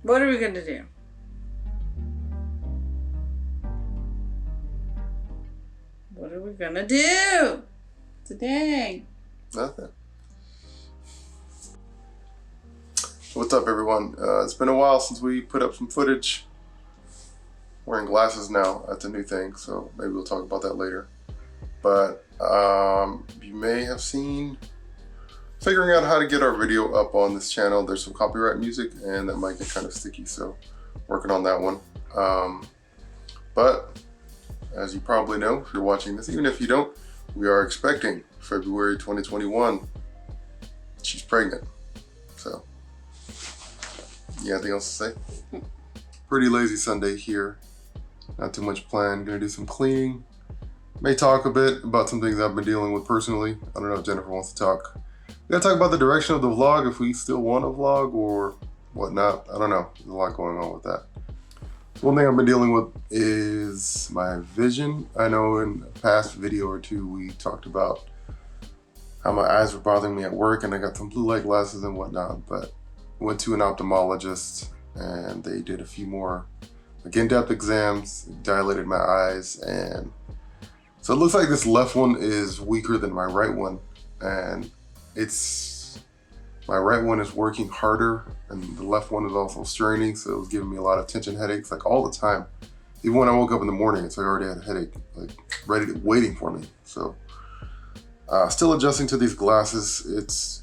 What are we going to do? What are we going to do today? Nothing. What's up, everyone? It's been a while since we put up some footage. Wearing glasses now. That's a new thing, so maybe we'll talk about that later. But you may have seen figuring out how to get our video up on this channel. There's some copyright music and that might get kind of sticky, so working on that one. But as you probably know, if you're watching this, even if you don't, we are expecting February 2021. She's pregnant, so you got anything else to say? Pretty lazy Sunday here. Not too much planned. Gonna do some cleaning. May talk a bit about some things I've been dealing with personally. I don't know if Jennifer wants to talk. We gotta talk about the direction of the vlog, if we still want a vlog or whatnot. I don't know. There's a lot going on with that. One thing I've been dealing with is my vision. I know in a past video or two we talked about how my eyes were bothering me at work and I got some blue light glasses and whatnot, but went to an ophthalmologist and they did a few more in-depth exams, dilated my eyes, and so it looks like this left one is weaker than my right one, and my right one is working harder and the left one is also straining, so it was giving me a lot of tension headaches like all the time. Even when I woke up in the morning, it's like I already had a headache, like waiting for me. So still adjusting to these glasses.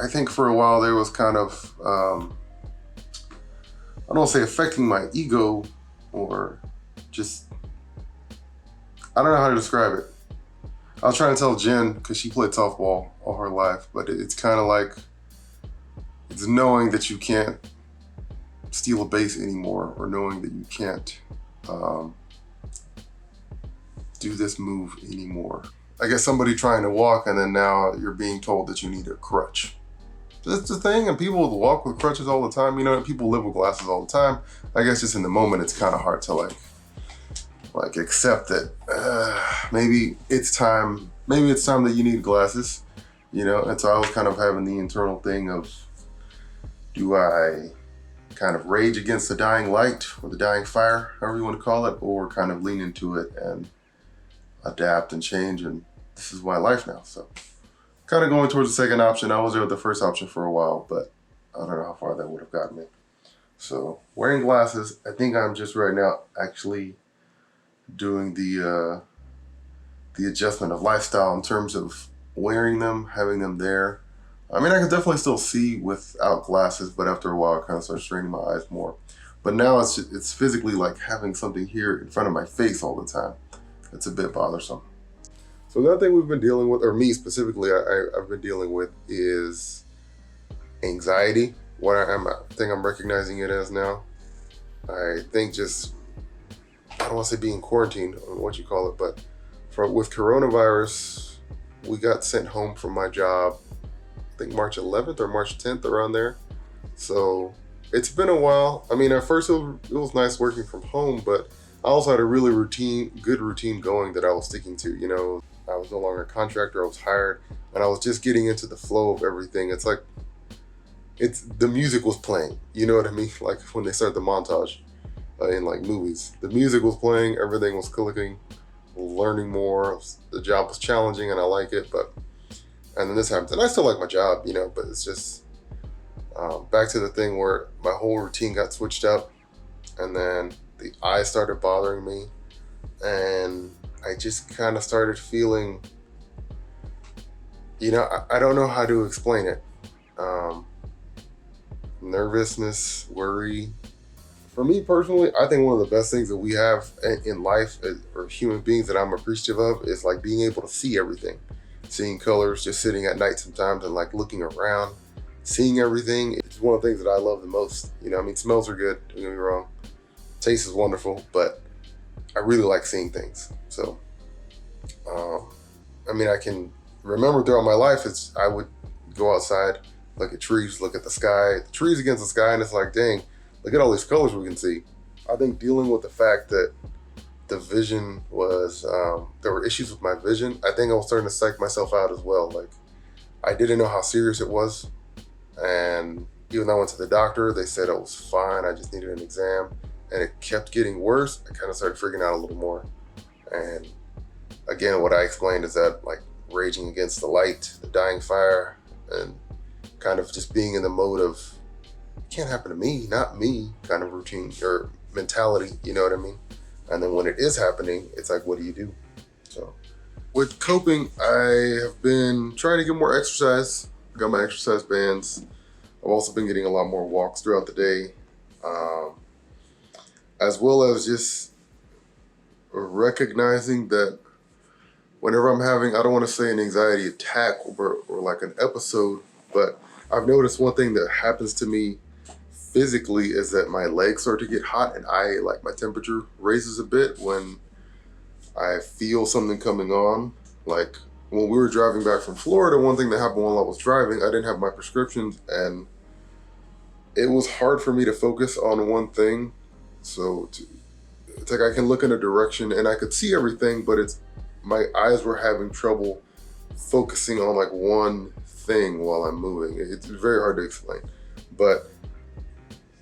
I think for a while there was kind of, I don't want to say affecting my ego or just, I don't know how to describe it. I was trying to tell Jen, because she played softball all her life, but it's kind of like, it's knowing that you can't steal a base anymore, or knowing that you can't do this move anymore. I guess somebody trying to walk and then now you're being told that you need a crutch. That's the thing, and people walk with crutches all the time. You know, people live with glasses all the time. I guess just in the moment, it's kind of hard to like accept that maybe it's time that you need glasses, you know? And so I was kind of having the internal thing of, do I kind of rage against the dying light or the dying fire, however you want to call it, or kind of lean into it and adapt and change, and this is my life now. So kind of going towards the second option. I was there with the first option for a while, but I don't know how far that would have gotten me. So wearing glasses, I think I'm just right now actually doing the adjustment of lifestyle in terms of wearing them, having them there. I mean, I can definitely still see without glasses, but after a while I kind of start straining my eyes more. But now it's physically like having something here in front of my face all the time. It's a bit bothersome. So another thing we've been dealing with, or me specifically, I've been dealing with is anxiety. I think I'm recognizing it as now. I think just, I don't want to say being quarantined or what you call it, but with coronavirus, we got sent home from my job, I think March 11th or March 10th, around there. So it's been a while. I mean, at first it was nice working from home, but I also had a really good routine going that I was sticking to. You know, I was no longer a contractor, I was hired, and I was just getting into the flow of everything. It's like, the music was playing, you know what I mean? Like when they start the montage in like movies, the music was playing, everything was clicking, learning more, the job was challenging and I like it, and then this happens. And I still like my job, you know, but it's just back to the thing where my whole routine got switched up, and then the eyes started bothering me, and I just kind of started feeling, you know, I don't know how to explain it. Nervousness, worry. For me personally, I think one of the best things that we have in life, or human beings, that I'm appreciative of is like being able to see everything. Seeing colors, just sitting at night sometimes and like looking around, seeing everything. It's one of the things that I love the most. You know, I mean, smells are good, don't get me wrong. Taste is wonderful, but I really like seeing things. So, I mean, I can remember throughout my life, I would go outside, look at trees, look at the sky, the trees against the sky, and it's like, dang, look at all these colors we can see. I think dealing with the fact that the vision was, there were issues with my vision, I think I was starting to psych myself out as well. Like, I didn't know how serious it was, and Even though I went to the doctor, they said I was fine. I just needed an exam, and it kept getting worse. I kind of started freaking out a little more. And again, what I explained is that like raging against the light, the dying fire, and kind of just being in the mode of it can't happen to me, not me, kind of routine or mentality. You know what I mean? And then when it is happening, it's like, what do you do? So with coping, I have been trying to get more exercise. I got my exercise bands. I've also been getting a lot more walks throughout the day, as well as just recognizing that whenever I'm having, I don't want to say an anxiety attack or like an episode, but I've noticed one thing that happens to me physically is that my legs start to get hot and like my temperature raises a bit when I feel something coming on. Like when we were driving back from Florida, one thing that happened while I was driving, I didn't have my prescriptions and it was hard for me to focus on one thing. So it's like I can look in a direction and I could see everything, but my eyes were having trouble focusing on like one thing while I'm moving. It's very hard to explain. But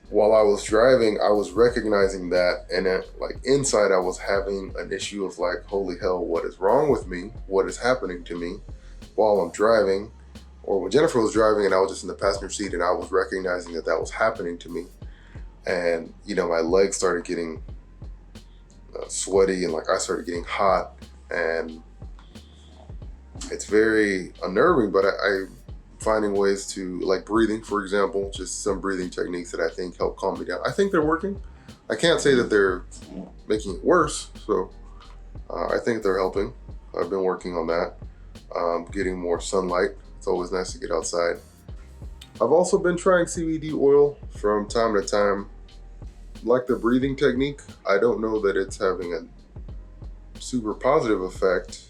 while I was driving, I was recognizing that, and like inside I was having an issue of like, holy hell, what is wrong with me? What is happening to me while I'm driving? Or when Jennifer was driving and I was just in the passenger seat and I was recognizing that was happening to me. And, my legs started getting sweaty and like I started getting hot, and it's very unnerving, but I'm finding ways to, like breathing, for example, just some breathing techniques that I think help calm me down. I think they're working. I can't say that they're making it worse, so I think they're helping. I've been working on that. Getting more sunlight. It's always nice to get outside. I've also been trying CBD oil from time to time. Like the breathing technique, I don't know that it's having a super positive effect.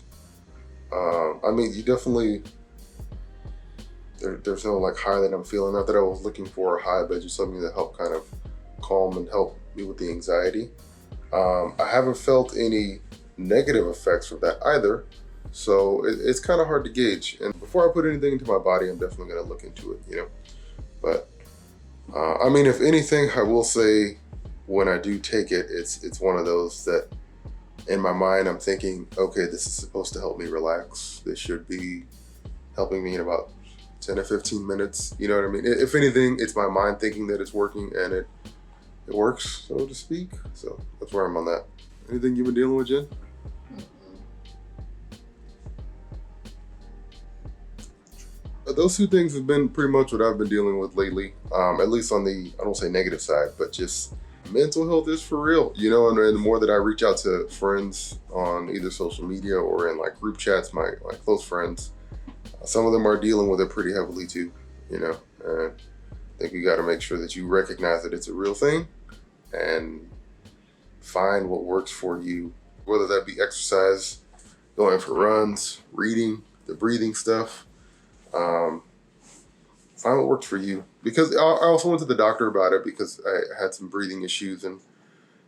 I mean, you definitely, there's no like high that I'm feeling. Not that I was looking for a high, but just something that helped kind of calm and help me with the anxiety. I haven't felt any negative effects from that either. So it's kind of hard to gauge. And before I put anything into my body, I'm definitely going to look into it, But I mean, if anything, I will say when I do take it, it's one of those that in my mind, I'm thinking, okay, this is supposed to help me relax. This should be helping me in about 10 or 15 minutes. You know what I mean? If anything, it's my mind thinking that it's working, and it works, so to speak. So that's where I'm on that. Anything you've been dealing with, Jen? Those two things have been pretty much what I've been dealing with lately, at least on the, I don't say negative side, but just mental health is for real, and the more that I reach out to friends on either social media or in like group chats, my close friends, some of them are dealing with it pretty heavily too, and I think you got to make sure that you recognize that it's a real thing and find what works for you, whether that be exercise, going for runs, reading, the breathing stuff. Find what works for you. Because I also went to the doctor about it because I had some breathing issues, and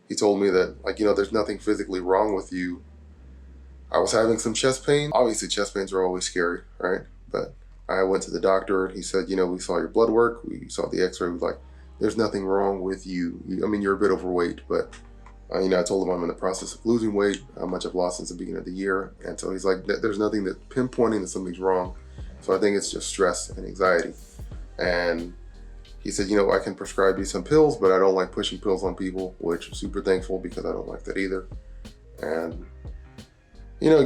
he told me that, there's nothing physically wrong with you. I was having some chest pain. Obviously, chest pains are always scary, right? But I went to the doctor, and he said, we saw your blood work, we saw the x-ray, was like, there's nothing wrong with you. I mean, you're a bit overweight, but, I told him I'm in the process of losing weight, how much I've lost since the beginning of the year. And so he's like, there's nothing that pinpointing that something's wrong. So I think it's just stress and anxiety. And he said, I can prescribe you some pills, but I don't like pushing pills on people, which I'm super thankful because I don't like that either. And,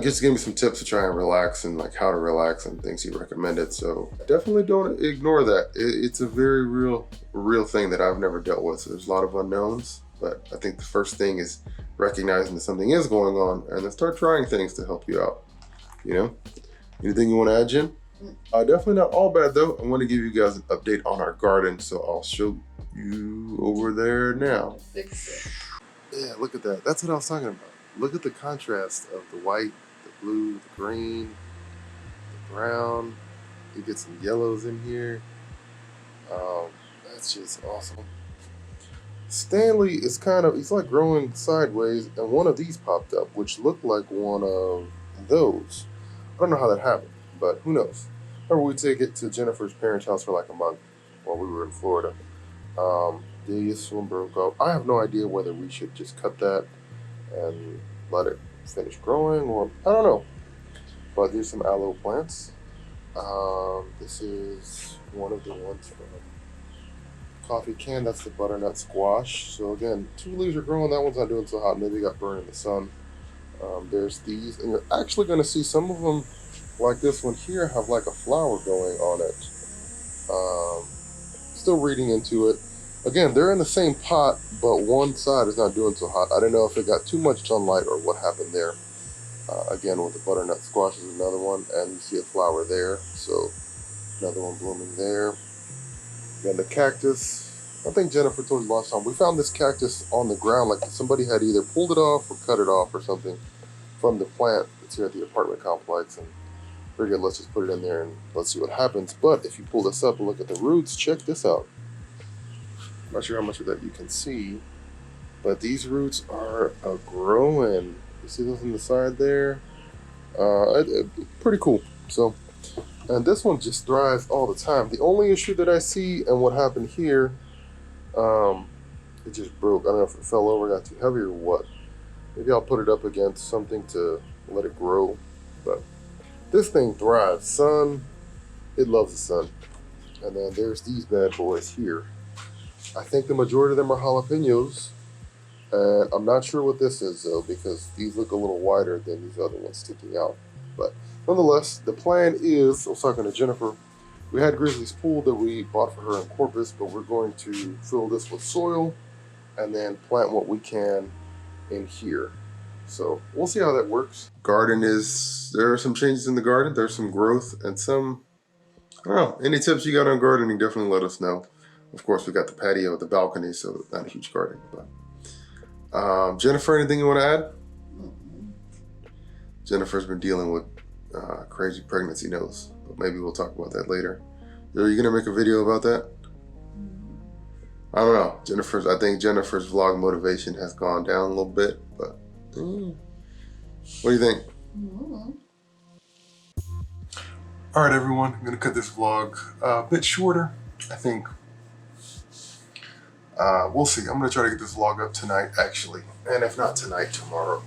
just gave me some tips to try and relax and like how to relax and things he recommended. So definitely don't ignore that. It's a very real thing that I've never dealt with. So there's a lot of unknowns, but I think the first thing is recognizing that something is going on and then start trying things to help you out. Anything you want to add, Jim? Definitely not all bad though. I want to give you guys an update on our garden, so I'll show you over there now. Fix it. Yeah, look at that. That's what I was talking about. Look at the contrast of the white, the blue, the green, the brown. You get some yellows in here. That's just awesome. Stanley is he's like growing sideways, and one of these popped up, which looked like one of those. I don't know how that happened, but who knows? Remember, we take it to Jennifer's parents' house for like a month, while we were in Florida. This one broke up. I have no idea whether we should just cut that and let it finish growing, or I don't know. But there's some aloe plants. This is one of the ones from coffee can. That's the butternut squash. So again, 2 leaves are growing. That one's not doing so hot. Maybe it got burned in the sun. There's these, and you're actually going to see some of them, like this one here, have like a flower going on it. Still reading into it. Again, they're in the same pot, but one side is not doing so hot. I don't know if it got too much sunlight or what happened there. Again, with the butternut squash is another one, and you see a flower there. So another one blooming there. Then the cactus. I think Jennifer told you last time, we found this cactus on the ground, like somebody had either pulled it off or cut it off or something from the plant that's here at the apartment complex, and figured let's just put it in there and let's see what happens. But if you pull this up and look at the roots, check this out. I'm not sure how much of that you can see, but these roots are growing. You see those on the side there? Pretty cool. So, and this one just thrives all the time. The only issue that I see and what happened here, it just broke. I don't know if it fell over, got too heavy or what. Maybe I'll put it up against something to let it grow. But this thing thrives. Sun, it loves the sun. And then there's these bad boys here. I think the majority of them are jalapenos. And I'm not sure what this is though, because these look a little wider than these other ones sticking out. But nonetheless, the plan is, I was talking to Jennifer, we had Grizzly's pool that we bought for her in Corpus, but we're going to fill this with soil and then plant what we can in here. So we'll see how that works. There are some changes in the garden. There's some growth and some, I don't know, any tips you got on gardening, definitely let us know. Of course, we got the patio, the balcony, so not a huge garden. But Jennifer, anything you want to add? Jennifer's been dealing with crazy pregnancy notes, but maybe we'll talk about that later. Are you gonna make a video about that? I don't know. I think Jennifer's vlog motivation has gone down a little bit, but what do you think? All right, everyone, I'm gonna cut this vlog a bit shorter. I think we'll see. I'm gonna try to get this vlog up tonight, actually, and if not tonight, tomorrow.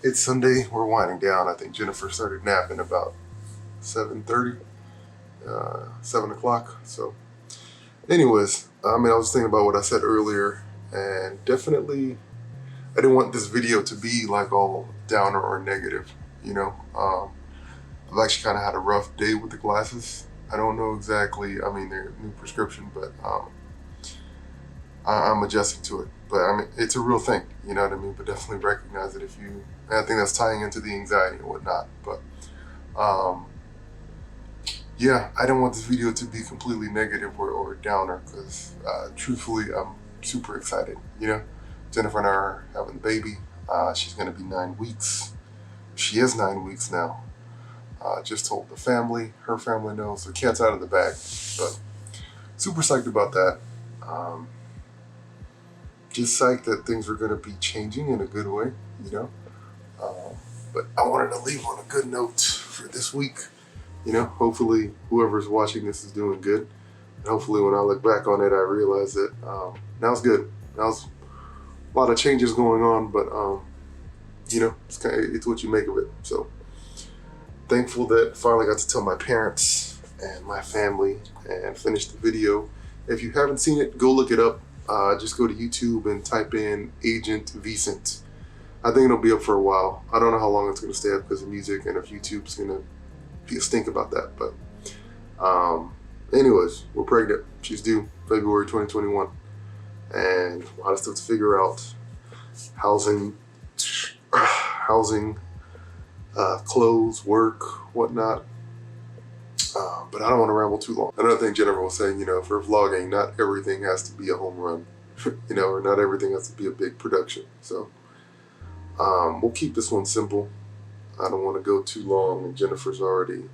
It's Sunday. We're winding down. I think Jennifer started napping about 7:30, 7 o'clock. So, anyways, I was thinking about what I said earlier, and definitely, I didn't want this video to be like all downer or negative. You know, I've actually kind of had a rough day with the glasses. I don't know exactly. They're new prescription, but I'm adjusting to it. But it's a real thing, you know what I mean? But definitely recognize it I think that's tying into the anxiety and whatnot. But yeah, I don't want this video to be completely negative or downer, because truthfully, I'm super excited. You know, Jennifer and I are having a baby. She's gonna be 9 weeks. She is 9 weeks now. Just told the family, her family knows, the cat's out of the bag. But super psyched about that. Just psyched that things are going to be changing in a good way, you know. But I wanted to leave on a good note for this week. You know, hopefully whoever's watching this is doing good. And hopefully when I look back on it, I realize that now's good. Now's a lot of changes going on, but you know, it's what you make of it. So thankful that finally got to tell my parents and my family and finish the video. If you haven't seen it, go look it up. Just go to YouTube and type in Agent Vicent. I think it'll be up for a while. I don't know how long it's going to stay up because of music and if YouTube's going to be a stink about that. But anyways, we're pregnant. She's due February 2021. And a lot of stuff to figure out. Housing, clothes, work, whatnot. But I don't want to ramble too long. Another thing Jennifer was saying, you know, for vlogging, not everything has to be a home run, you know, or not everything has to be a big production. So we'll keep this one simple. I don't want to go too long, and Jennifer's already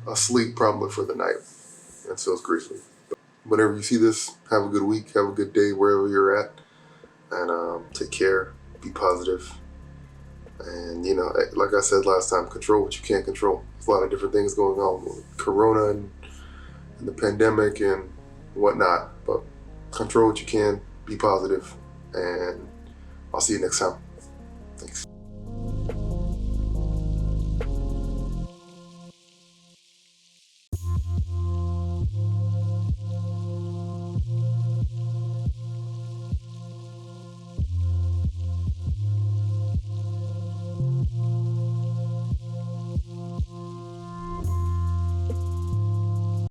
asleep probably for the night, and so is Grizzly. But whenever you see this, have a good week, have a good day wherever you're at, and take care, be positive. And, you know, like I said last time, control what you can't control. There's a lot of different things going on with Corona and the pandemic and whatnot. But control what you can, be positive, and I'll see you next time. Thanks.